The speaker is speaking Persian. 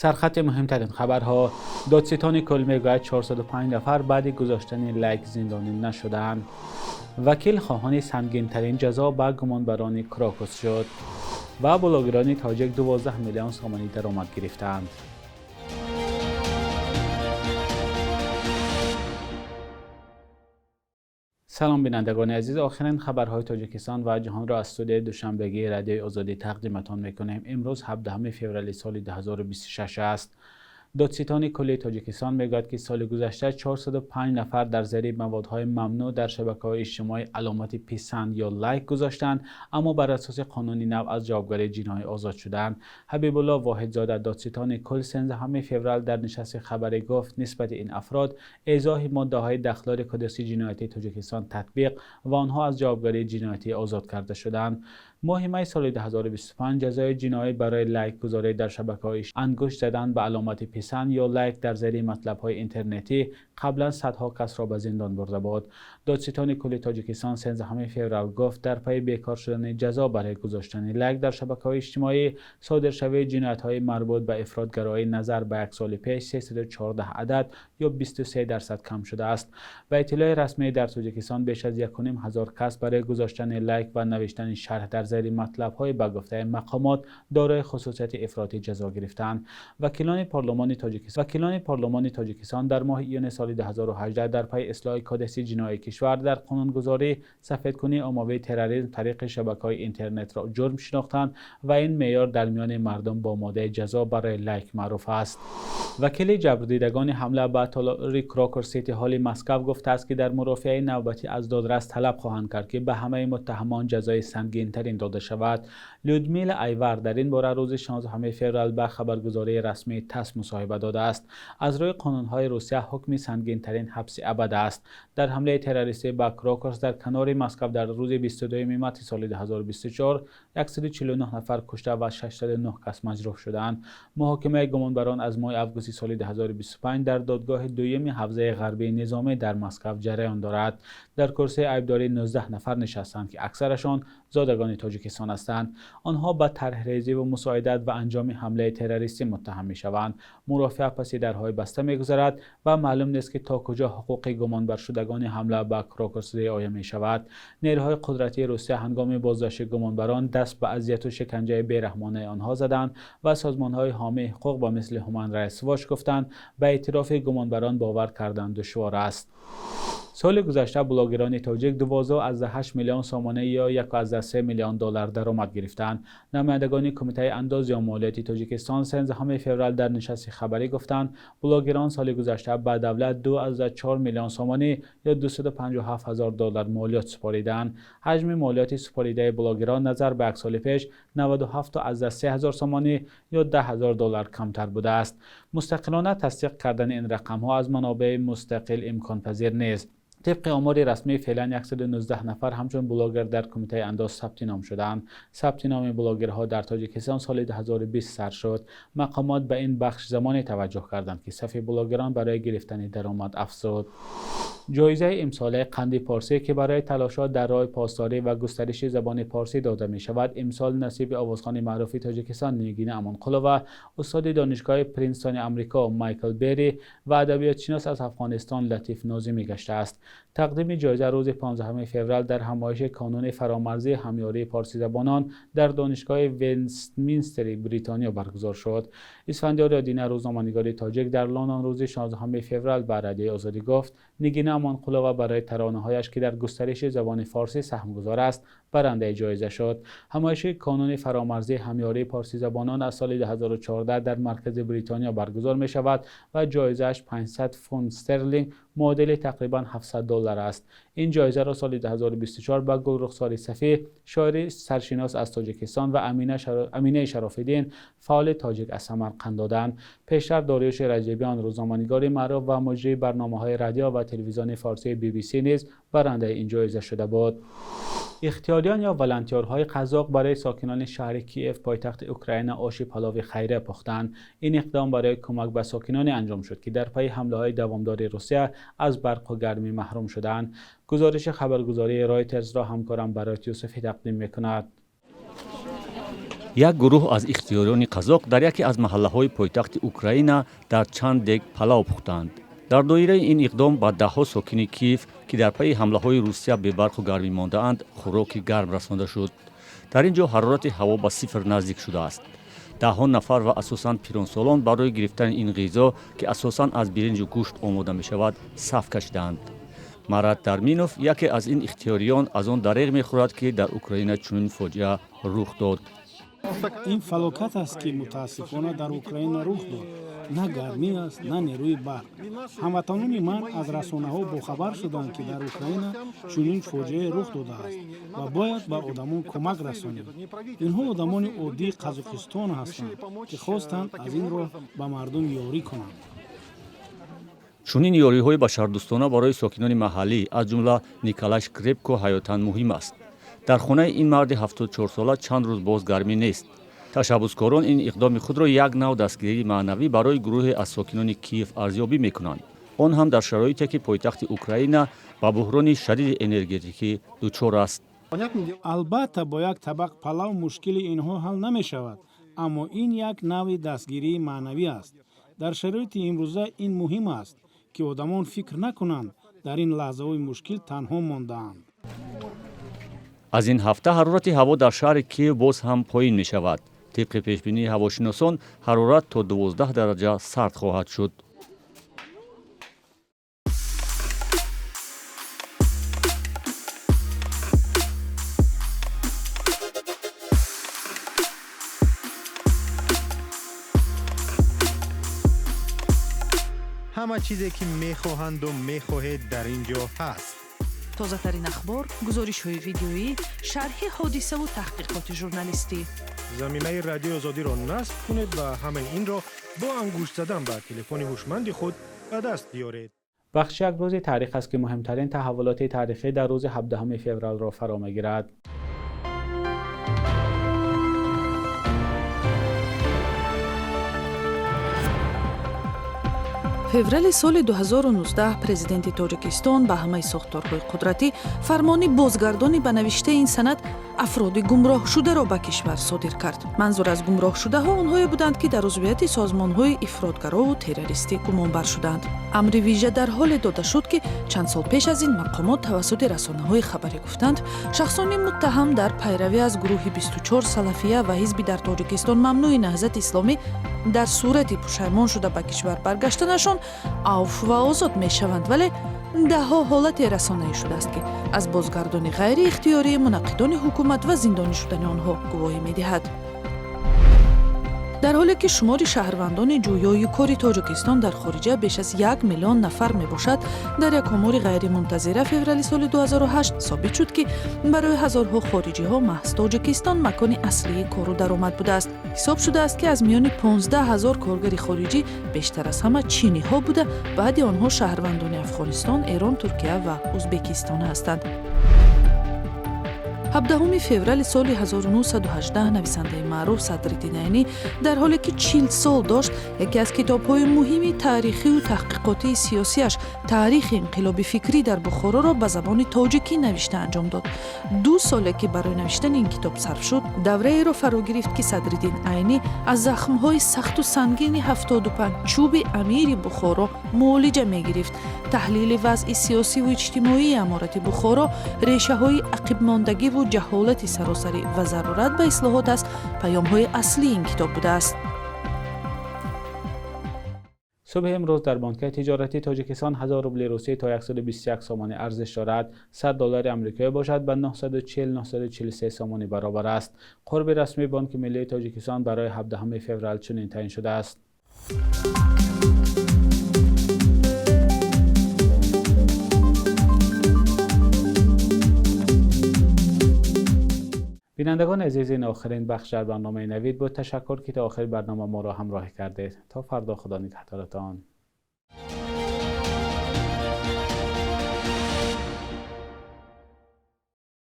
سرخط مهمترین خبرها: دادستان کل میگوید 405 نفر بعد گذاشتن لایک زندانی نشدند. وکیل خواهان سنگین‌ترین جزا به گمانبران کراکوس شد و بلاگران تاجیک 12 میلیون سومانی درآمد گرفتند. سلام بینندگان عزیز، آخرین خبرهای تاجیکستان و جهان را از استودیوی دوشنبگی رادیوی آزادی تقدیمتان میکنیم. امروز 17 فوریه سال 2026 است. دادستان کل تاجیکستان میگوید که سال گذشته 405 نفر در زیر موادهای ممنوع در شبکه‌های اجتماعی علامت پسند یا لایک گذاشتند، اما بر اساس قانون نو از جوابگری جنایی آزاد شدند. حبیب الله واحدزاده دادستان کل 13 فوریه در نشست خبری گفت نسبت این افراد ایضاح ماده‌های داخل کدس جنایتی تاجیکستان تطبیق و آنها از جوابگری جنایتی آزاد کرده شدند. ماه می سال 2025 جزای جنایی برای لایک گذاری در شبکه‌های انگشت زدن به علامت پسند یا لایک در زیر مطلب‌های اینترنتی قبلا صدها کس را به زندان برده بود. دادستان کل تاجیکستان 13 فوریه گفت در پی بیکار شدن جزا برای گذاشتن لایک در شبکه‌های اجتماعی صادر شوی جنایت‌های مربوط به افراط‌گرایی نظر به یک سال پیش 314 عدد یا 23% کم شده است. و اطلاع رسمی در تاجیکستان بیش از 1,500 کس برای گذاشتن لایک و نوشتن شرح در زیر مطلب‌های به گفته مقامات دارای خصوصیت افراطی جزا گرفتند. وکیلان پارلمان تاجیکستان در ماه ایون سال 2018 در پی اصلاح کدس جنایی کشور در قانونگذاری سفیدکنی عمومی تروریسم طریق شبکه‌های اینترنت را جرم شناختند و این معیار در میان مردم با ماده جزا برای لایک معروف است. وکیل جبردیدگان حمله به تالاری کراکر سیتی هال مسکو گفته است که در مرافعه نوبتی از دادرس طلب خواهند کرد که به همه متهمان جزای سنگین‌ترین داده شود. لودمیلا ایور در این باره روز 16 فوریه به خبرگزاری رسمی تاس مصاحبه داده است. از روی قانون‌های روسیه حکم سنگین‌ترین حبس ابد است. در حمله تروریستی به کراکرز در کنار مسکو در روز 22 مارس سال 2024 149 نفر کشته و 609 کس مجروح شدند. محاکمه گمانبران از ماه آگوست سال 2025 در دادگاه دوم حوزه غربی نظامی در مسکو جریان دارد. در کرسی عیبداری 19 نفر نشستند که اکثرشان زادگان تاجیکستان هستند. آنها به طرحریزی و مساعدت و انجام حمله تروریستی متهم می‌شوند. مرافعه پس درهای بسته می‌گذرد و معلوم نیست که تا کجا حقوق گمانبر شدگان حمله به کراکرز رعایت می‌شود. نیروهای قدرتی روسیه هنگام بازداشت گمانبران دست به اذیت و شکنجه بیرحمانه آنها زدند و سازمان‌های حامی حقوق به مثل هومن رایتس واچ گفتند به اعتراف گمانبران باور کردن دشوار است. سال گذشته بلاگران تاجیک 12.8 میلیون سومانی یا 1.3 میلیون دلار درآمد گرفتند. نمایندگان کمیته انداز یا مالیاتی تاجیکستان 13 فوریه در نشست خبری گفتند بلاگران سال گذشته به دولت 2.4 میلیون سومانی یا 257,000 دلار مالیات سپاریدند. حجم مالیات سپاریده بلاگران نظر به یک سال پیش 97,003 سومانی یا 10,000 دلار کمتر بوده است. مستقلانه تصدیق کردن این رقم‌ها از منابع مستقل امکان پذیر نیست. طبق آمار رسمی فعلا 119 نفر همچون بلاگر در کمیته انداز ثبت نام شدند. ثبت نام بلاگرها در تاجیکستان سال 2020 سر شد. مقامات به این بخش زمانی توجه کردند که صف بلاگران برای گرفتن درآمد افزود. جایزه امسال قند پارسی که برای تلاشات در راه پاسداری و گسترش زبان پارسی داده می شود امسال نصیب آوازخوان معروف تاجیکستان نیگین امانقلو، استاد دانشگاه پرینستون آمریکا مایکل بری و ادبیات شناس از افغانستان لطیف ناظمی گشته است. تقدیم جایزه روز 15 فوریه در همایش کانون فرامرزی همیاری پارسی زبانان در دانشگاه وستمینستر بریتانیا برگزار شد. اسفندیار دینه روزنامه‌نگار تاجیک در لندن روز 16 فوریه به رادیوی آزادی گفت نیگین امانقلو برای ترانه‌هایش که در گسترش زبان فارسی سهمگذار است برنده جایزه شد. همایش کانون فرامرزی همیاری پارسی زبانان از سال 2014 در مرکز بریتانیا برگزار می شود و جایزه‌اش 500 پوند استرلینگ معادل تقریباً 700 دلار است. این جایزه را سال 2024 به گلرخسار صفی شاعر سرشناس از تاجیکستان و امینه شراف‌الدین فعال تاجیک از سمرقند دادند. پیشتر داریوش رجبیان روزنامه‌نگار معروف و مجری برنامه‌های رادیو و تلویزیون فارسی BBC نیز برنده این جایزه شده بود. اختیاریان یا ولنتیرهای قزاق برای ساکنان شهر کیف پایتخت اوکراین آش پلاو خیریه پختند. این اقدام برای کمک به ساکنان انجام شد که در پی حمله‌های دوامدار روسیه از برق و گرمی محروم شدند. گزارش خبرگزاری رایترز را همکارم برات یوسفی تقدیم می‌کند. یک گروه از اختیاریان قزاق در یکی از محله‌های پایتخت اوکراین در چند دگ پلاو پختند. در دایره این اقدام با ده‌ها ساکن کیف که در پی حمله‌های روسیه به برق و گرمی مانده‌اند خوراک گرم رسانده شد. در اینجا حرارت هوا به صفر نزدیک شده است. ده‌ها نفر و اساساً پیرانسالان برای گرفتن این غذا که اساساً از برنج و گوشت آماده می‌شود صف کشیدند. مراد ترمینوف یکی از این اختیاریان از آن دریغ می‌خورد که در اوکراین چنین فاجعه رخ داد. این فلاکت است که متاسفانه در اوکراین رخ داد. نه گرمی است نه نیروی برق. هموطنان من از رسانه‌ها باخبر شدند که در اوکراین چنین فاجعه رخ داده است و باید به آدمان کمک رسانید. اینها آدمان عادی قزاقستان هستند که خواستند از این راه به مردم یاری کنند. چنین یاری‌های بشردوستانه برای ساکنان محلی از جمله نیکولای شکرپکو حیاتاً مهم است. در خانه این مرد 74 ساله چند روز باز گرمی نیست. تشبسکاران این اقدام خود را یک نوع دستگیری معنوی برای گروه از ساکنان کیف ارزیابی می‌کنند. آن هم در شرایطی که پایتخت اوکراین با بحران شدید انرژتیکی دچار است. البته با یک طبق پلاو مشکل اینها حل نمی‌شود، اما این یک نوع دستگیری معنوی است. در شرایط امروزه این مهم است که آدمان فکر نکنند در این لحظه‌های مشکل تنها مانده‌اند. از این هفته حرارت هوا در شهر کیف باز هم پایین می شود. طبق پیشبینی هواشناسان حرارت تا 12 درجه سرد خواهد شد. همه چیزی که میخواهند و میخواهید در اینجا هست. تازه ترین اخبار، گزارش های ویدیویی، شرح حادثه و تحقیقات ژورنالیستی. زمینه رادیو آزادی را نصب کنید و همه این را با انگشت زدن به تلفن هوشمند خود به دست بیارید. بخش یک روز تاریخ است که مهمترین تحولات تاریخی در روز 17 فوریه را فرا می‌گیرد. فеврали соли 2019 президенти Тоҷикистон ба ҳамаи сохторҳои қудратӣ фармони бозгардонӣ ба навиштаи ин санад афроди гумроҳшударо ба кишвар содир кард. манзур аз гумроҳшудаҳо онҳое буданд, ки дар узвияти созмонҳои ифротгарову террористӣ гумонбар шуданд. амри вижа дар ҳоле дода шуд, ки чанд сол пеш аз ин мақомот тавассути расонаҳои хабарӣ гуфтанд, шахсони муттаҳам дар пайравӣ аз гурӯҳи 24 салафия ва ҳизби дар Тоҷикистон мамнӯи наҳзати исломӣ дар сурати пушаймон шуда ба кишвар баргаштанашон авф ва озод мешаванд, вале даҳҳо ҳолате расонаӣ шудааст, ки аз бозгардони ғайриихтиёрии мунаққидони ҳукумат ва зиндонӣ шудани онҳо гувоҳӣ медиҳад. дар ҳоле ки шумори шаҳрвандони ҷӯёи кори Тоҷикистон дар хориҷа беш аз 1 миллион нафар мебошад, дар як омори ғайримунтазира феврали соли 2008 собит шуд, ки барои ҳазорҳо хориҷиҳо маҳз Тоҷикистон макони аслии кору даромад будааст. ҳисоб шудааст, ки аз миёни 15 000 коргари хориҷӣ бештар аз ҳама чиниҳо буда, баъди онҳо шаҳрвандони Афғонистон, Эрон, Туркия ва Узбекистон ҳастанд. 17 феврали соли 1918 нависандаи маъруф Садриддин Айнӣ дар ҳоле ки 40 сол дошт, яке аз китобҳои муҳими таърихию таҳқиқотии сиёсиаш таърихи инқилоби фикрӣ дар Бухороро ба забони тоҷикӣ навишта анҷом дод. 2 соле ки барои навиштани ин китоб сарф шуд, давраеро фаро гирифт, ки Садриддин Айнӣ аз захмҳои сахту сангини 75 чӯби амири Бухоро муолиҷа мегирифт. таҳлили вазъи сиёсиву иҷтимоии аморати Бухоро, решаҳои ақибмондагиву ҷаҳолати саросарӣ ва зарурат ба ислоҳот аст паёмҳои аслии ин китоб будааст. صبح امروز در بانک تجارتی تاجیکستان 1000 روبل روسی تا 121 سومانی ارزش دارد. 100 دلار آمریکایی باشد به 940-943 سومانی برابر است. قرب رسمی بانک ملی تاجیکستان برای 17 فوریه چنین تعیین شده است. بینندگان عزیز، این آخرین بخش در برنامه نوید بود. تشکر که تا آخر برنامه ما را همراهی کردید. تا فردا، خدا نگهدارتان.